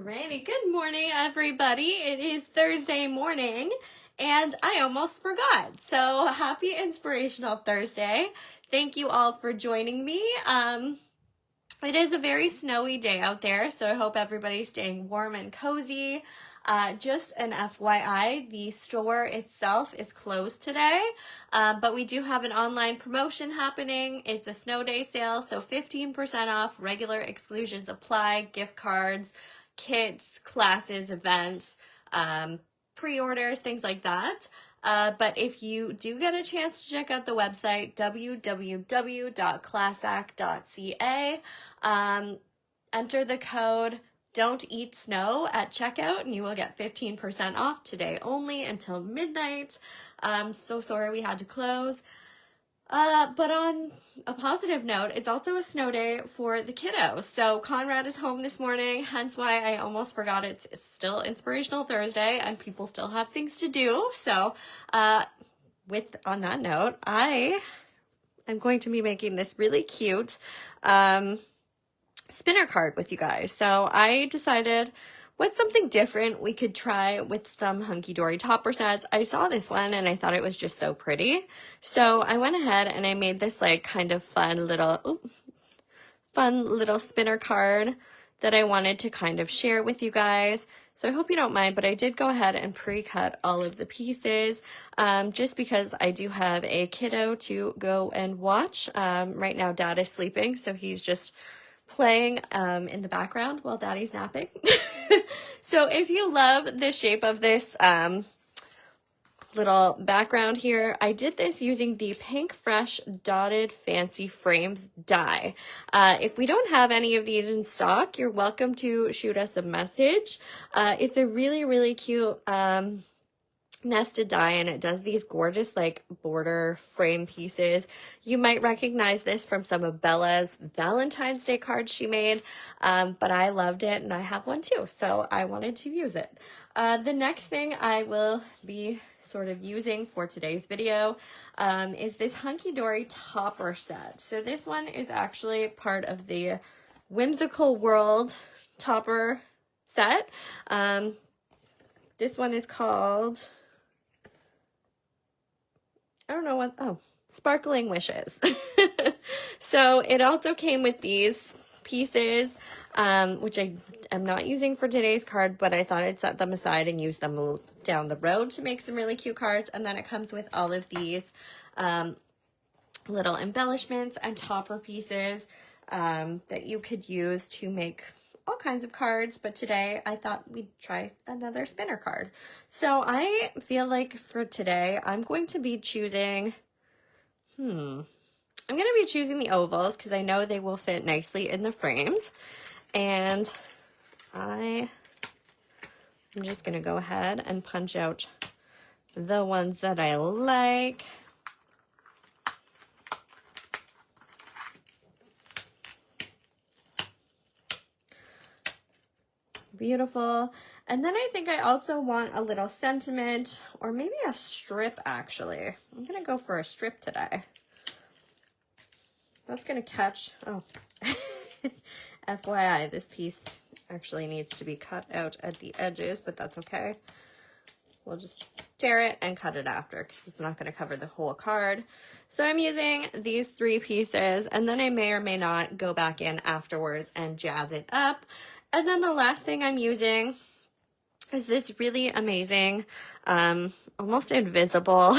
Alrighty, good morning everybody. It is Thursday morning and I almost forgot. So happy Inspirational Thursday. Thank you all for joining me. It is a very snowy day out there, so I hope everybody's staying warm and cozy. Just an FYI, the store itself is closed today, but we do have an online promotion happening. It's a snow day sale, so 15% off, regular exclusions apply, gift cards, kits, classes, events, pre-orders, things like that. But if you do get a chance to check out the website, www.classac.ca, enter the code Don't Eat Snow at checkout and you will get 15% off today only until midnight. So sorry we had to close. But on a positive note, it's also a snow day for the kiddos. So Conrad is home this morning, hence why I almost forgot it's still Inspirational Thursday and people still have things to do. So, on that note, I am going to be making this really cute, spinner card with you guys. So I decided what's something different we could try with some Hunky Dory topper sets. I saw this one and I thought it was just so pretty. So I went ahead and I made this like kind of fun little spinner card that I wanted to kind of share with you guys. So I hope you don't mind, but I did go ahead and pre-cut all of the pieces just because I do have a kiddo to go and watch. Right now Dad is sleeping, so he's just playing in the background while Daddy's napping. So if you love the shape of this little background here, I did this using the Pink Fresh Dotted Fancy Frames die. If we don't have any of these in stock, you're welcome to shoot us a message. It's a really, really cute nested die, and it does these gorgeous like border frame pieces. You might recognize this from some of Bella's Valentine's Day cards she made, but I loved it and I have one too, so I wanted to use it. The next thing I will be sort of using for today's video is this Hunky Dory topper set. So this one is actually part of the Whimsical World topper set. This one is called, I don't know what, Sparkling Wishes. So it also came with these pieces, which I am not using for today's card, but I thought I'd set them aside and use them down the road to make some really cute cards. And then it comes with all of these little embellishments and topper pieces that you could use to make all kinds of cards, but today I thought we'd try another spinner card. So I feel like for today, I'm going to be choosing, I'm going to be choosing the ovals because I know they will fit nicely in the frames. And I'm just going to go ahead and punch out the ones that I like. Beautiful. And then I think I also want a little sentiment or maybe a strip actually. I'm going to go for a strip today. That's going to catch, FYI, this piece actually needs to be cut out at the edges, but that's okay. We'll just tear it and cut it after because it's not going to cover the whole card. So I'm using these 3 pieces and then I may or may not go back in afterwards and jazz it up. And then the last thing I'm using is this really amazing, almost invisible,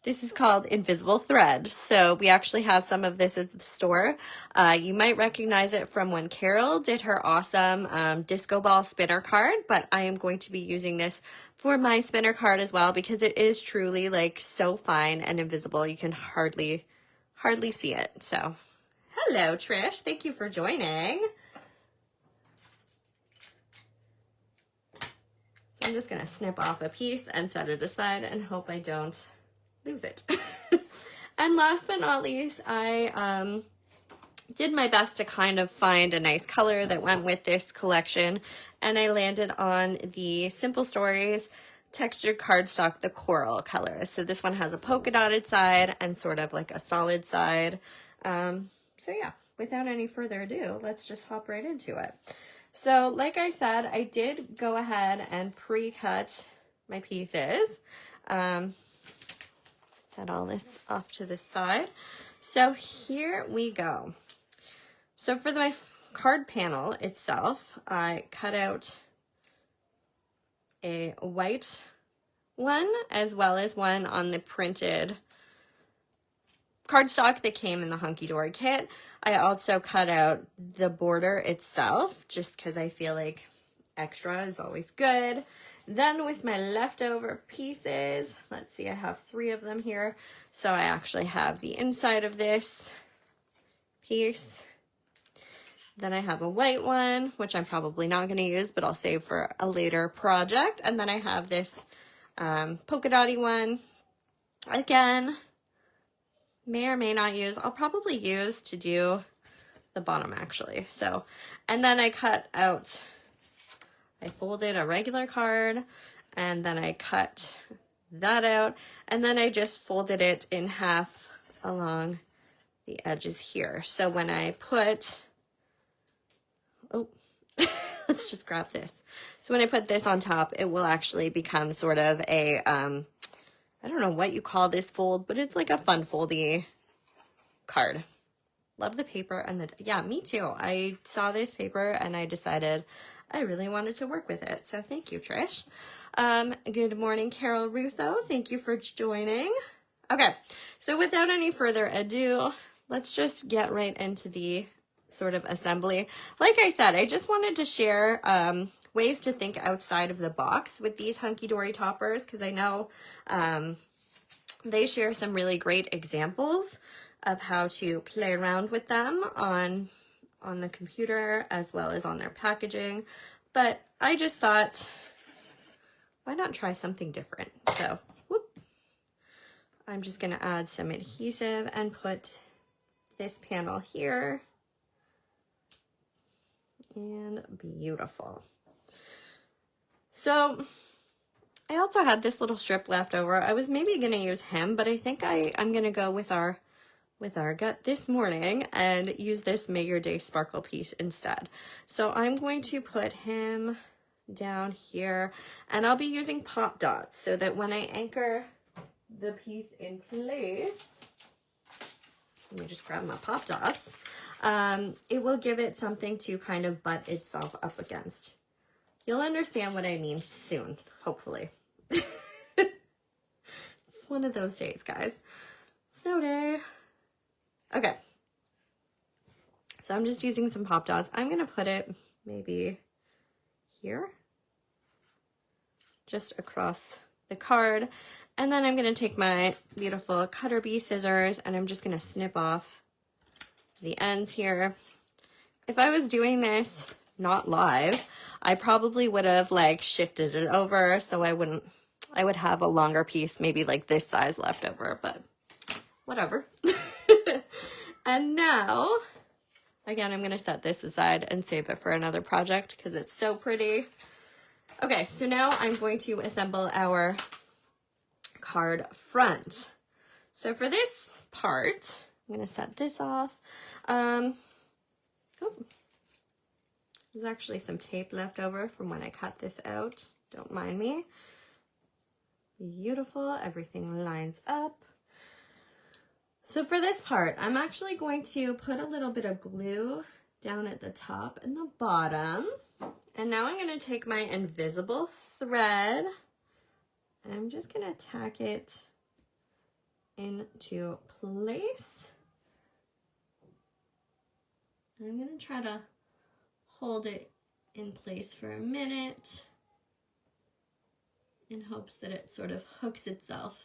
this is called Invisible Thread. So we actually have some of this at the store. You might recognize it from when Carol did her awesome disco ball spinner card, but I am going to be using this for my spinner card as well because it is truly like so fine and invisible. You can hardly see it. So hello, Trish. Thank you for joining. So I'm just going to snip off a piece and set it aside and hope I don't lose it. And last but not least, I did my best to kind of find a nice color that went with this collection, and I landed on the Simple Stories textured cardstock, the coral color. So this one has a polka dotted side and sort of like a solid side. So yeah, without any further ado, let's just hop right into it. So like I said, I did go ahead and pre-cut my pieces. Set all this off to the side. So here we go. So for my card panel itself, I cut out a white one as well as one on the printed cardstock that came in the Hunky Dory kit. I also cut out the border itself just because I feel like extra is always good. Then with my leftover pieces, let's see, I have 3 of them here. So I actually have the inside of this piece. Then I have a white one, which I'm probably not going to use, but I'll save for a later project. And then I have this polka dotty one. Again, may or may not use. I'll probably use to do the bottom actually. So, and then I cut out, I folded a regular card and then I cut that out and then I just folded it in half along the edges here. So when I put, oh, let's just grab this. So when I put this on top, it will actually become sort of a, I don't know what you call this fold, but it's like a fun foldy card. Love the paper and the, yeah, me too. I saw this paper and I decided I really wanted to work with it. So thank you, Trish. Good morning, Carol Russo. Thank you for joining. Okay, so without any further ado, let's just get right into the sort of assembly. Like I said, I just wanted to share ways to think outside of the box with these Hunky Dory toppers because I know they share some really great examples of how to play around with them on the computer as well as on their packaging. But I just thought, why not try something different? So, whoop. I'm just going to add some adhesive and put this panel here. And beautiful. So I also had this little strip left over. I was maybe going to use him, but I think I'm going to go with our gut this morning and use this Make Your Day Sparkle piece instead. So I'm going to put him down here and I'll be using pop dots so that when I anchor the piece in place, let me just grab my pop dots, it will give it something to kind of butt itself up against. You'll understand what I mean soon, hopefully. It's one of those days, guys. Snow day. Okay. So I'm just using some pop dots. I'm going to put it maybe here, just across the card. And then I'm going to take my beautiful cutter bee scissors and I'm just going to snip off the ends here. If I was doing this not live, I probably would have like shifted it over so I would have a longer piece, maybe like this size left over, but whatever. And now, again, I'm going to set this aside and save it for another project because it's so pretty. Okay, so now I'm going to assemble our card front. So for this part, I'm going to set this off. Oh, there's actually some tape left over from when I cut this out. Don't mind me. Beautiful. Everything lines up. So for this part, I'm actually going to put a little bit of glue down at the top and the bottom. And now I'm going to take my invisible thread and I'm just going to tack it into place. And I'm going to try to hold it in place for a minute in hopes that it sort of hooks itself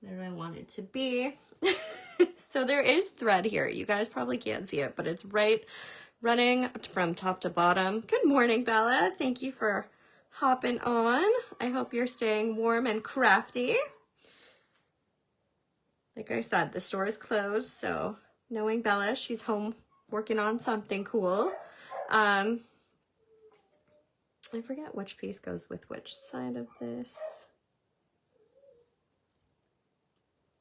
where I want it to be. So there is thread here. You guys probably can't see it, but it's right running from top to bottom. Good morning, Bella. Thank you for hopping on. I hope you're staying warm and crafty. Like I said, the store is closed, so knowing Bella, she's home working on something cool. I forget which piece goes with which side of this.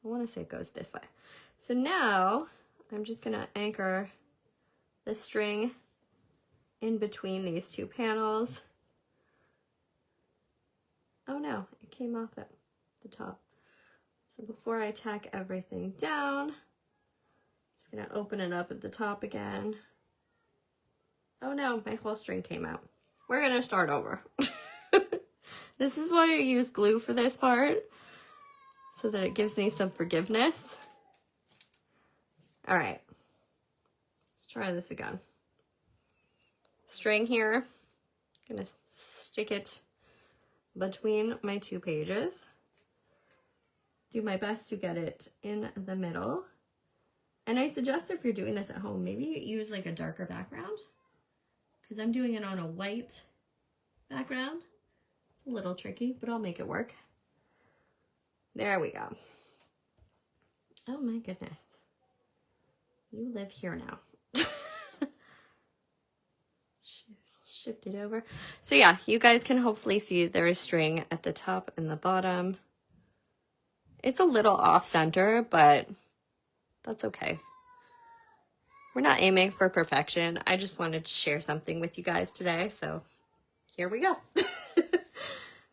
I want to say it goes this way. So now I'm just going to anchor the string in between these two panels. Oh no, it came off at the top. So before I tack everything down, I'm just gonna open it up at the top again. Oh no, my whole string came out. We're gonna start over. This is why I use glue for this part, so that it gives me some forgiveness. All right, let's try this again. String here, gonna stick it between my two pages. Do my best to get it in the middle. And I suggest if you're doing this at home, maybe use like a darker background, because I'm doing it on a white background. It's a little tricky, but I'll make it work. There we go. Oh my goodness. You live here now. Shift it over. So yeah, you guys can hopefully see there is string at the top and the bottom. It's a little off center, but that's okay. We're not aiming for perfection. I just wanted to share something with you guys today, so here we go.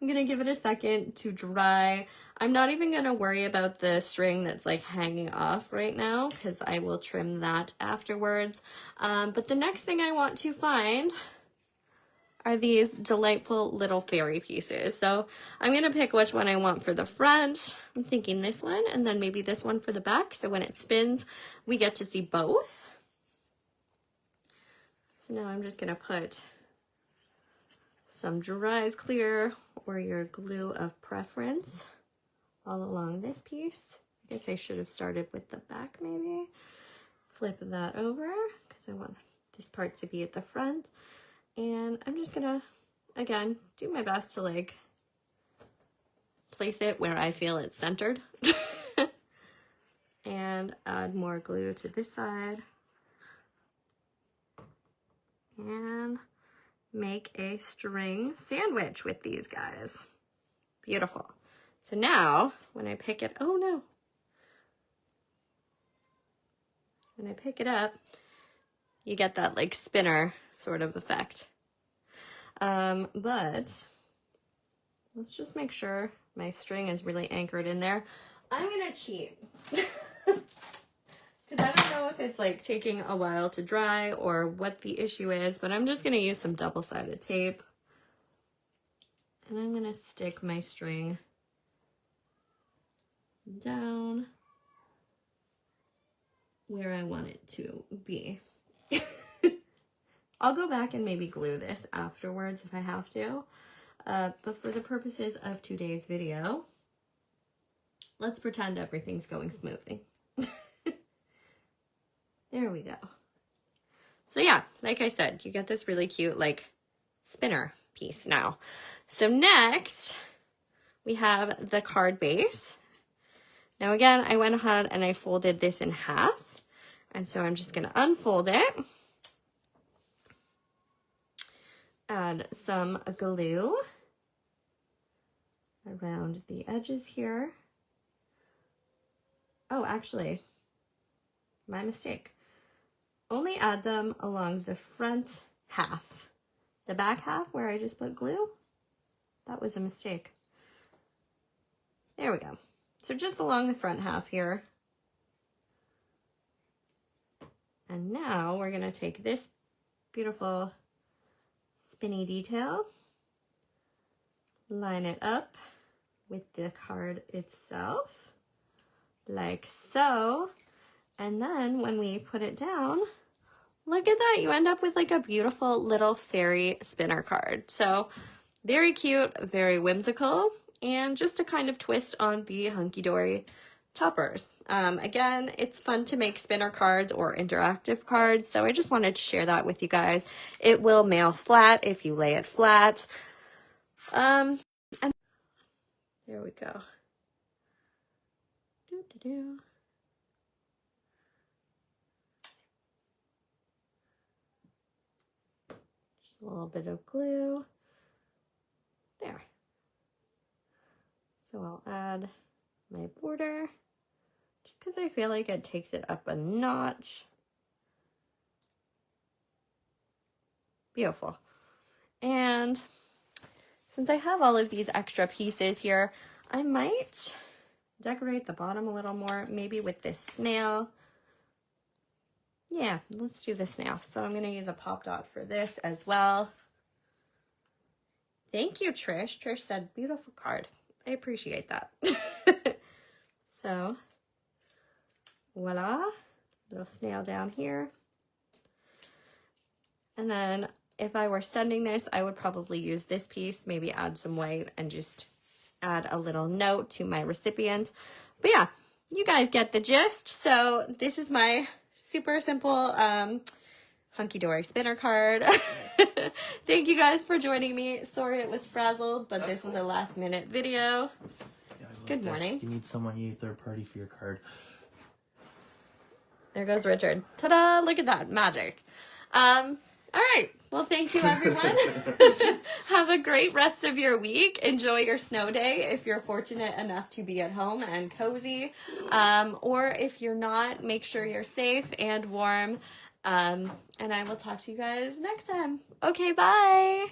I'm gonna give it a second to dry. I'm not even gonna worry about the string that's like hanging off right now, because I will trim that afterwards. But the next thing I want to find are these delightful little fairy pieces. So I'm gonna pick which one I want for the front. I'm thinking this one, and then maybe this one for the back, so when it spins, we get to see both. So now I'm just gonna put some Dry's Clear or your glue of preference all along this piece. I guess I should have started with the back maybe. Flip that over because I want this part to be at the front. And I'm just gonna, again, do my best to like place it where I feel it's centered. And add more glue to this side. And make a string sandwich with these guys. Beautiful. So now when I pick it, oh no. When I pick it up, you get that like spinner sort of effect. But let's just make sure my string is really anchored in there. I'm gonna cheat. Because I don't know if it's like taking a while to dry or what the issue is, but I'm just gonna use some double-sided tape. And I'm gonna stick my string down where I want it to be. I'll go back and maybe glue this afterwards if I have to. But for the purposes of today's video, let's pretend everything's going smoothly. There we go. So yeah, like I said, you get this really cute like spinner piece now. So next we have the card base. Now again, I went ahead and I folded this in half. And so I'm just gonna unfold it. Add some glue around the edges here. Oh, actually, my mistake. Only add them along the front half. The back half where I just put glue, that was a mistake. There we go. So just along the front half here. And now we're gonna take this beautiful spinny detail, line it up with the card itself, like so. And then when we put it down, look at that, you end up with like a beautiful little fairy spinner card. So very cute, very whimsical, and just a kind of twist on the Hunky Dory toppers. Again, it's fun to make spinner cards or interactive cards, so I just wanted to share that with you guys. It will mail flat if you lay it flat. And there we go. Doo-doo-doo. Just a little bit of glue. There. So I'll add my border just because I feel like it takes it up a notch. Beautiful. And since I have all of these extra pieces here, I might decorate the bottom a little more, maybe with this snail. Yeah, let's do the snail. So I'm going to use a pop dot for this as well. Thank you, Trish. Trish said, beautiful card. I appreciate that. So, voila. Little snail down here. And then if I were sending this, I would probably use this piece, maybe add some white and just add a little note to my recipient. But yeah, you guys get the gist. So this is my super simple Hunky Dory spinner card. Thank you guys for joining me. Sorry it was frazzled, but this was a last minute video. Yeah, Good morning. You need someone, you need third party for your card. There goes Richard. Ta-da! Look at that. Magic. All right. Well, thank you, everyone. Have a great rest of your week. Enjoy your snow day if you're fortunate enough to be at home and cozy. Or if you're not, make sure you're safe and warm. And I will talk to you guys next time. Okay, bye.